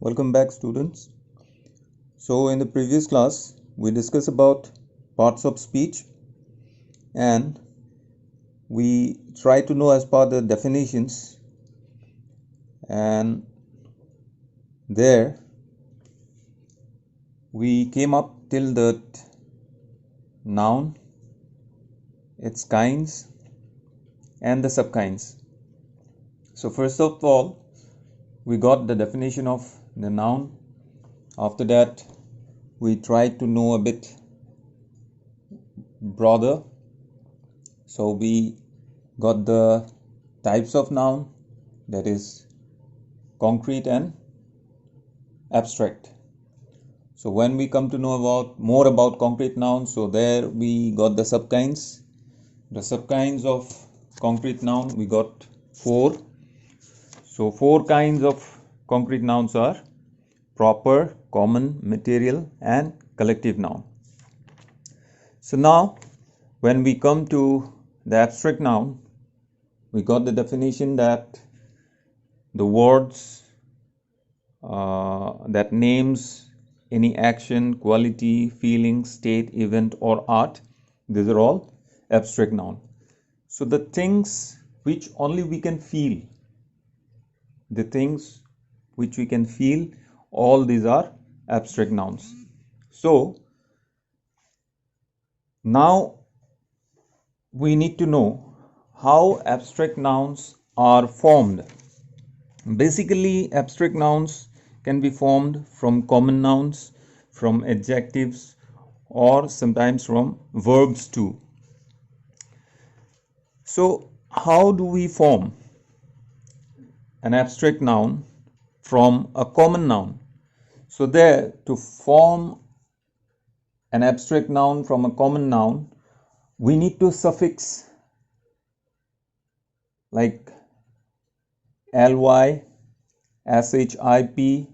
Welcome back, students. So in the previous class we discussed about parts of speech and we try to know as per the definitions, and there we came up till the noun, its kinds and the subkinds. So first of all, we got the definition of the noun. After that, we tried to know a bit broader. So we got the types of noun, that is concrete and abstract. So when we come to know more about concrete nouns, so there we got the subkinds. The subkinds of concrete noun, we got 4. So 4 kinds of concrete nouns are proper, common, material and collective noun. So now when we come to the abstract noun, we got the definition that the words that names any action, quality, feeling, state, event or art, these are all abstract noun. So the things which only we can feel, all these are abstract nouns. So now we need to know how abstract nouns are formed. Basically, abstract nouns can be formed from common nouns, from adjectives, or sometimes from verbs too. So how do we form an abstract noun from a common noun? So there, to form an abstract noun from a common noun, we need to suffix like ly, ship,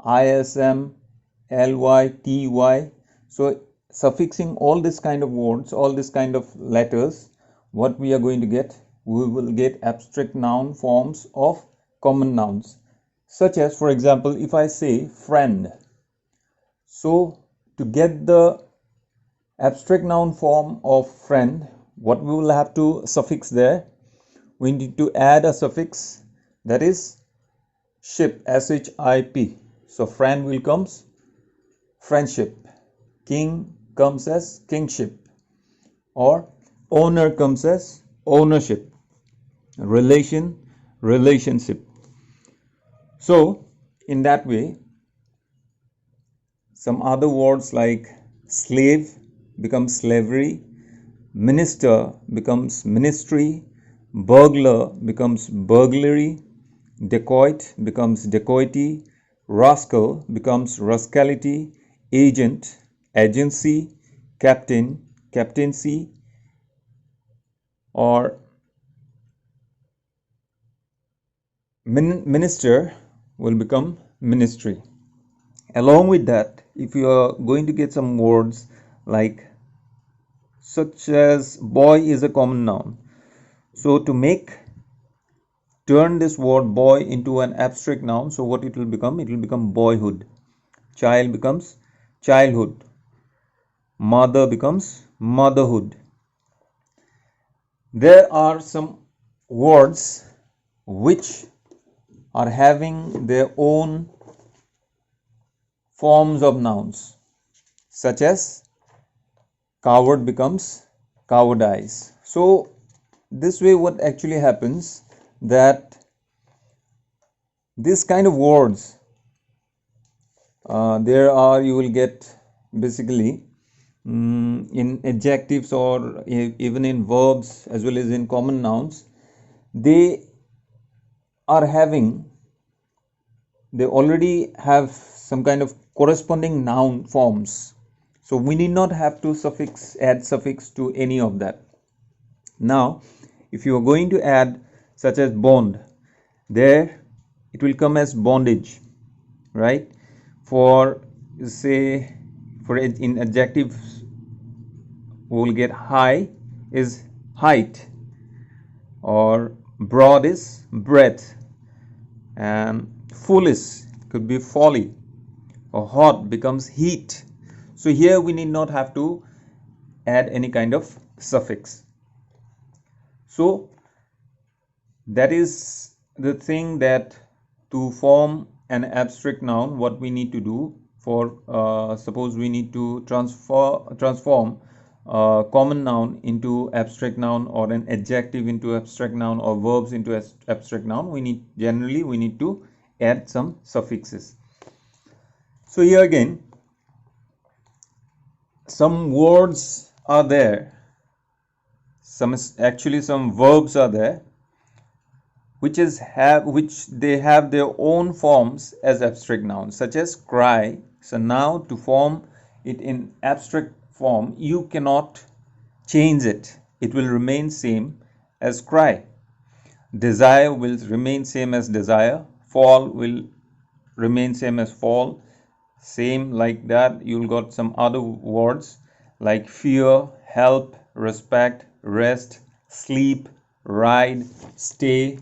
ism, ly, ty. So suffixing all this kind of words, all this kind of letters, what we are going to get? We will get abstract noun forms of common nouns, such as, for example, if I say friend. So to get the abstract noun form of friend, what we will have to suffix there? We need to add a suffix, that is ship, ship. So friend will comes friendship, king comes as kingship, or owner comes as ownership, relation, relationship. So in that way, some other words like slave becomes slavery, minister becomes ministry, burglar becomes burglary, dacoit becomes dacoity, rascal becomes rascality, agent, agency, captain, captaincy, or minister will become ministry. Along with that, if you are going to get some words like such as boy is a common noun. So to turn this word boy into an abstract noun, so what it will become? It will become boyhood. Child becomes childhood. Mother becomes motherhood. There are some words which are having their own forms of nouns, such as coward becomes cowardice. So this way what actually happens, that this kind of words, you will get basically in adjectives or even in verbs as well as in common nouns, they already have some kind of corresponding noun forms. So we need not have to add suffix to any of that. Now if you are going to add such as bond, there it will come as bondage, right? For say, in adjectives, we will get high is height, or broad is breadth, and foolish could be folly, or hot becomes heat. So here we need not have to add any kind of suffix. So that is the thing, that to form an abstract noun, what we need to do for suppose we need to transform a common noun into abstract noun, or an adjective into abstract noun, or verbs into abstract noun, we need to add some suffixes. So here again, some words are there, some verbs are there, which they have their own forms as abstract nouns, such as cry. So now to form it in abstract form, you cannot change it. It will remain same as cry. Desire will remain same as desire. Fall will remain same as fall. Same like that, you'll got some other words like fear, help, respect, rest, sleep, ride, stay.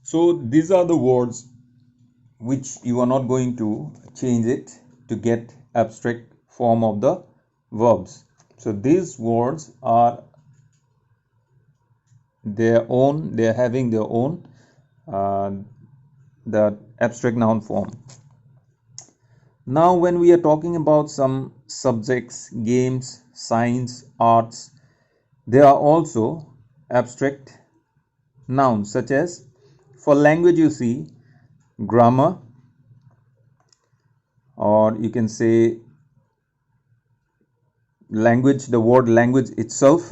So these are the words which you are not going to change it to get abstract form of the verbs. So these words are their own, they are having their own the abstract noun form. Now when we are talking about some subjects, games, science, arts, there are also abstract nouns, such as for language you see grammar, or you can say language, the word language itself,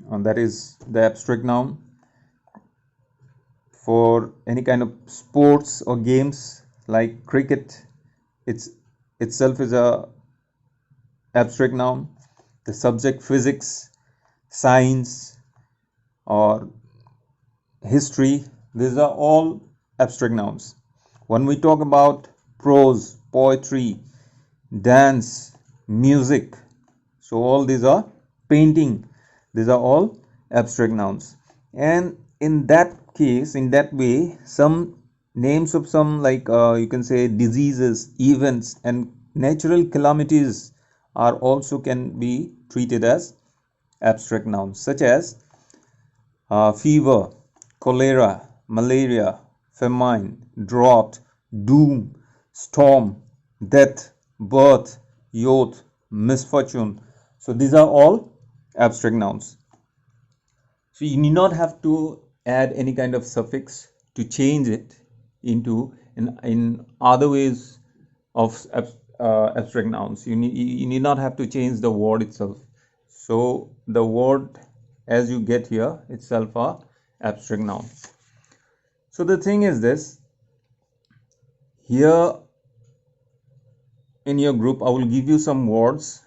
and that is the abstract noun. For any kind of sports or games like cricket, itself is a abstract noun. The subject physics, science, or history, these are all abstract nouns. When we talk about prose, poetry, dance, music, so all these are painting, these are all abstract nouns. And in that case, in that way, some names of some like you can say diseases, events, and natural calamities are also can be treated as abstract nouns, such as fever, cholera, malaria, famine, drought, doom, storm, death, birth, youth, misfortune. So these are all abstract nouns. So you need not have to add any kind of suffix to change it into in other ways of abstract nouns. You need not have to change the word itself. So the word as you get here itself are abstract noun. So the thing is this, here in your group I will give you some words,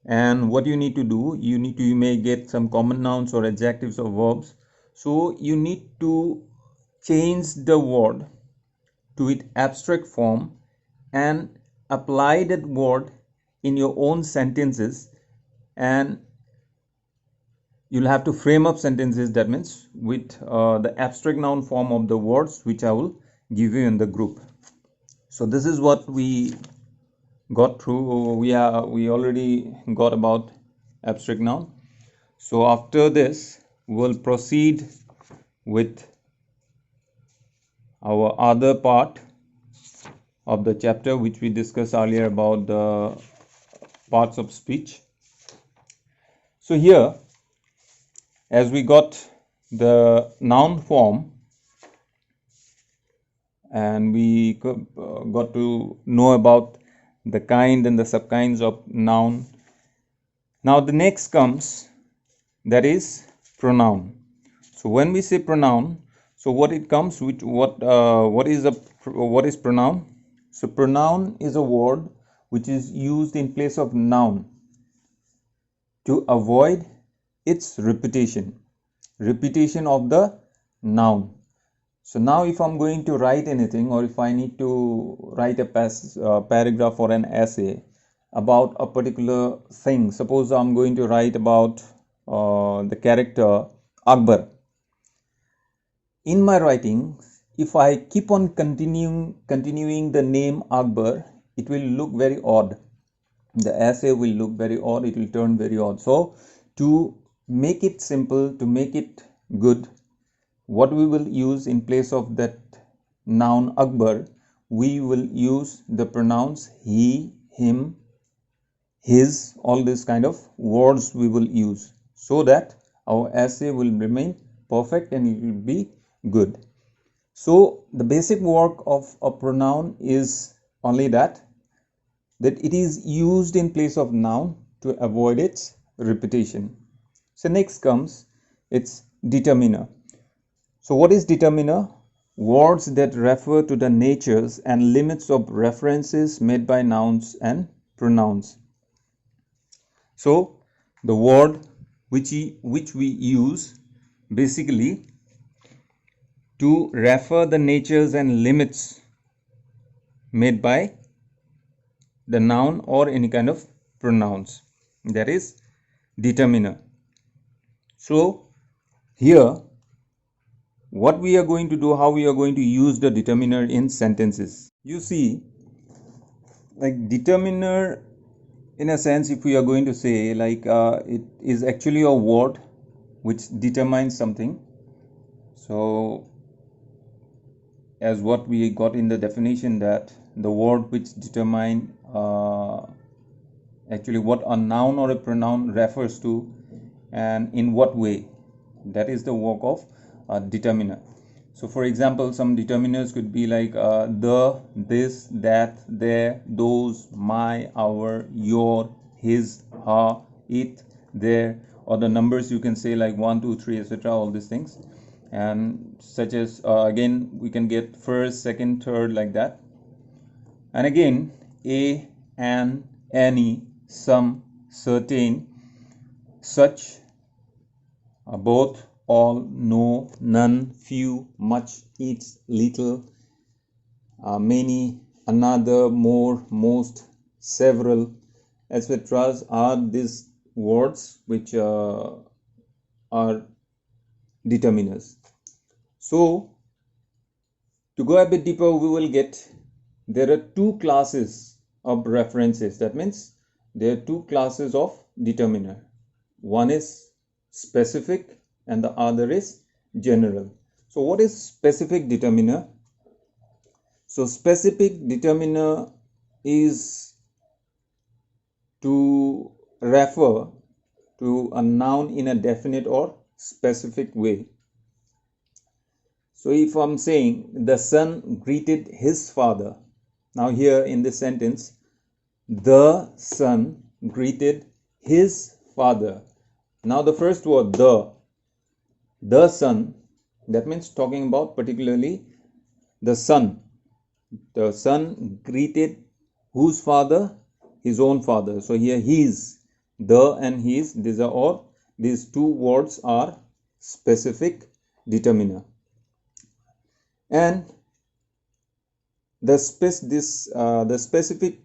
and what you need to do, you may get some common nouns or adjectives or verbs. So you need to change the word to its abstract form and apply that word in your own sentences, and you'll have to frame up sentences, that means with the abstract noun form of the words which I will give you in the group. So this is what we got through. We already got about abstract noun. So after this we'll proceed with our other part of the chapter which we discussed earlier about the parts of speech. So here, as we got the noun form and we got to know about the kind and the subkinds of noun. Now the next comes, that is pronoun. So when we say pronoun, so what it comes with, what is pronoun? So pronoun is a word which is used in place of noun to avoid its repetition of the noun. So now if I'm going to write anything, or if I need to write a paragraph or an essay about a particular thing, suppose I'm going to write about the character Akbar. In my writing, if I keep on continuing the name Akbar, it will look very odd. The essay will look very odd, it will turn very odd. So to make it simple, to make it good, what we will use in place of that noun Akbar, we will use the pronouns he, him, his, all these kind of words we will use, so that our essay will remain perfect and it will be good. So the basic work of a pronoun is only that it is used in place of noun to avoid its repetition. So next comes its determiner. So what is determiner? Words that refer to the natures and limits of references made by nouns and pronouns. So the word which we use basically to refer the natures and limits made by the noun or any kind of pronouns, that is determiner. So here what we are going to do, how we are going to use the determiner in sentences. You see, like determiner, in a sense, if we are going to say like it is actually a word which determines something. So as what we got in the definition, that the word which determine actually what a noun or a pronoun refers to and in what way, that is the work of determiner. So for example, some determiners could be like the, this, that, their, those, my, our, your, his, her, it, their, or the numbers you can say like 1, 2, 3, etc., all these things. And such as again we can get first, second, third, like that. And again a, an, any, some, certain, such, both, all, no, none, few, much, each, little, many, another, more, most, several, etc. are these words which are determiners. So to go a bit deeper, we will get there are two classes of references. That means there are two classes of determiner. One is specific and the other is general. So what is specific determiner? So specific determiner is to refer to a noun in a definite or specific way. So if I'm saying the son greeted his father, now here in this sentence, the son greeted his father. Now the first word, the son, that means talking about particularly the son. The son greeted whose father? His own father. So here his, the and his, these two words are specific determiner. And the specific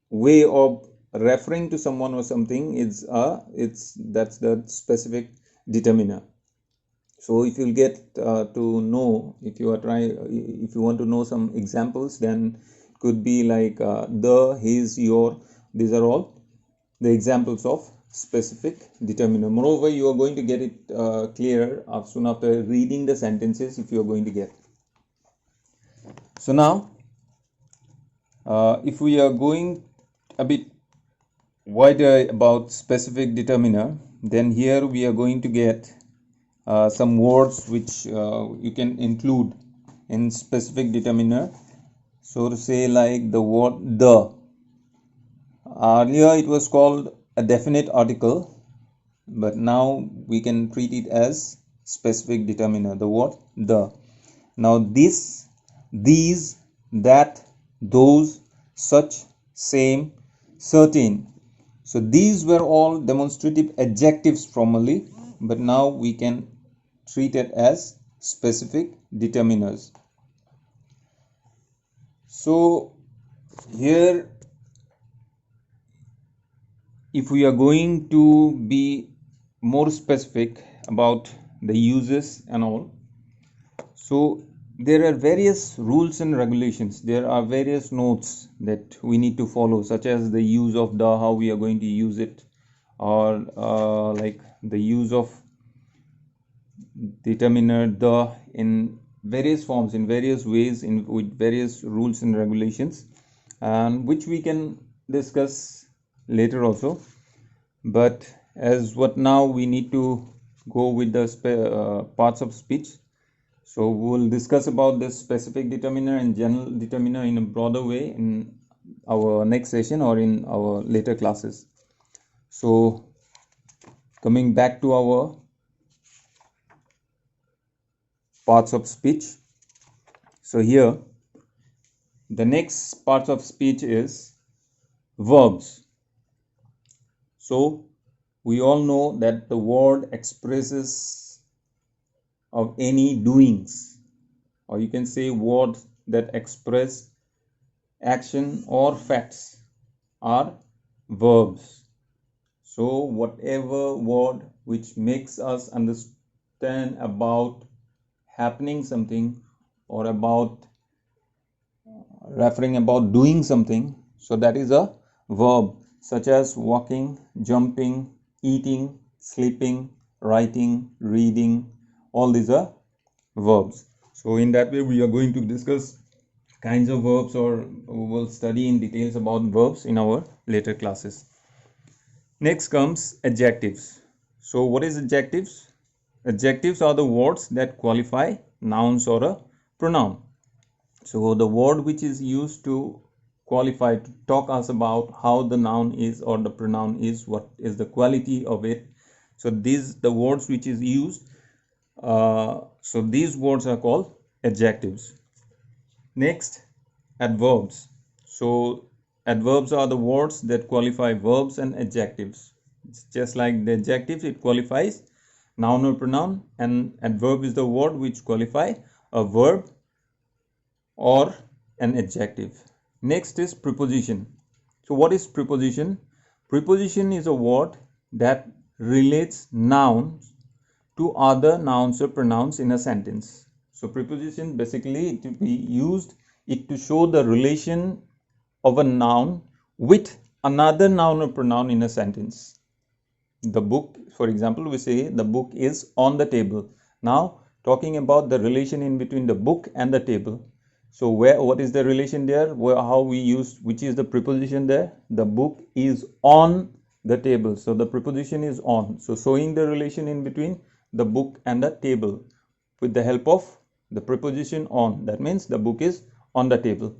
way of referring to someone or something is that's the specific determiner. So if you get to know, if you want to know some examples, then it could be like the, his, your. These are all the examples of specific determiner. Moreover, you are going to get it clear soon after reading the sentences, if you are going to get. So now if we are going a bit wider about specific determiner, then here we are going to get some words which you can include in specific determiner. So to say like the word the. Earlier it was called a definite article, but now we can treat it as specific determiner, the word the. Now this, these, that, those, such, same, certain. So these were all demonstrative adjectives formerly, but now we can treat it as specific determiners. So here, if we are going to be more specific about the uses and all, so there are various rules and regulations. There are various notes that we need to follow, such as the use of the, how we are going to use it, or like the use of determiner the in various forms, in various ways, in with various rules and regulations, and which we can discuss later also. But as what now we need to go with the parts of speech. So we'll discuss about this specific determiner and general determiner in a broader way in our next session or in our later classes. So coming back to our parts of speech. So here the next parts of speech is verbs. So we all know that the word expresses of any doings, or you can say words that express action or facts are verbs. So whatever word which makes us understand about happening something or about referring about doing something, so that is a verb, such as walking, jumping, eating, sleeping, writing, reading. All these are verbs. So in that way we are going to discuss kinds of verbs, or we will study in details about verbs in our later classes. Next comes adjectives. So what is adjectives? Adjectives are the words that qualify nouns or a pronoun. So the word which is used to qualify, to talk us about how the noun is or the pronoun is, what is the quality of it. So these the words which is used. So these words are called adjectives. Next, adverbs. So adverbs are the words that qualify verbs and adjectives. It's just like the adjectives, it qualifies noun or pronoun, and adverb is the word which qualify a verb or an adjective. Next is preposition. So what is preposition? Preposition is a word that relates nouns to other nouns or pronouns in a sentence. So preposition basically it will be used to show the relation of a noun with another noun or pronoun in a sentence. The book, for example, we say the book is on the table. Now talking about the relation in between the book and the table. So what is the relation there? How we use, which is the preposition there? The book is on the table. So the preposition is on. So showing the relation in between the book and the table with the help of the preposition on. That means the book is on the table.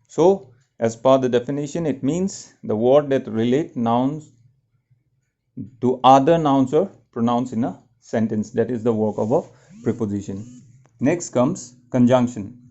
So as per the definition, it means the word that relate nouns to other nouns or pronouns in a sentence. That is the work of a preposition. Next comes conjunction.